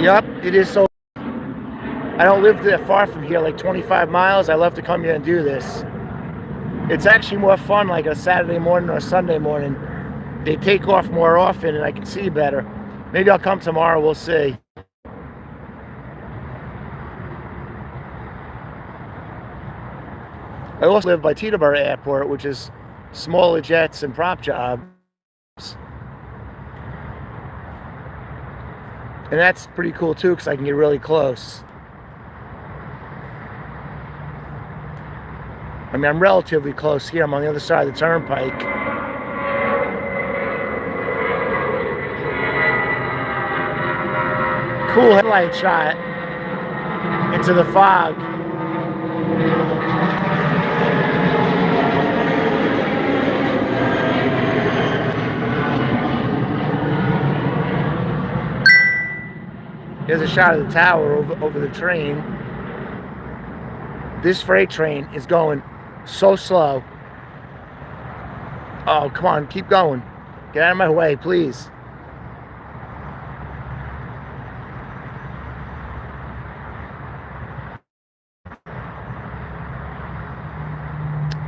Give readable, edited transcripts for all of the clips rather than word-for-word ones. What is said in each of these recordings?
Yep, it is so. I don't live that far from here, like 25 miles. I love to come here and do this. It's actually more fun like a Saturday morning or a Sunday morning. They take off more often and I can see better. Maybe I'll come tomorrow, we'll see. I also live by Teterboro Airport, which is smaller jets and prop jobs. And that's pretty cool too, because I can get really close. I mean, I'm relatively close here. I'm on the other side of the turnpike. Cool headlight shot into the fog. Here's a shot of the tower over the train. This freight train is going so slow. Oh, come on, keep going. Get out of my way, please.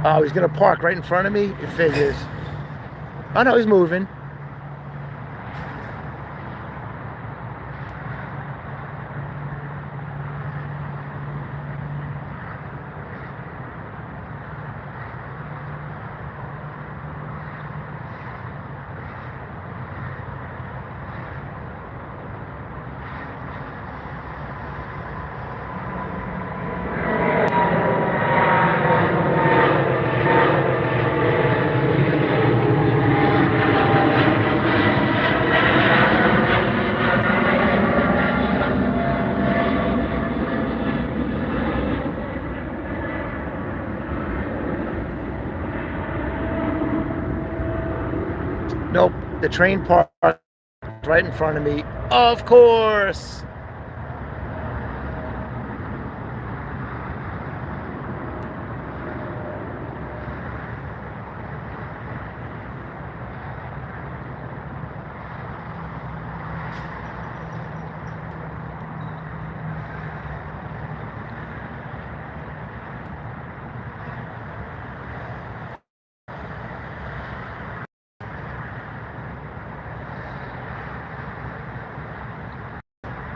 Oh, he's gonna park right in front of me? It figures. Oh no, he's moving. Nope, the train parked right in front of me. Of course.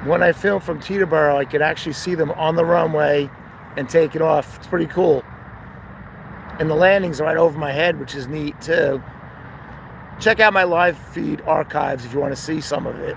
When I film from Teterboro, I could actually see them on the runway and take it off. It's pretty cool. And the landings are right over my head, which is neat too. Check out my live feed archives if you want to see some of it.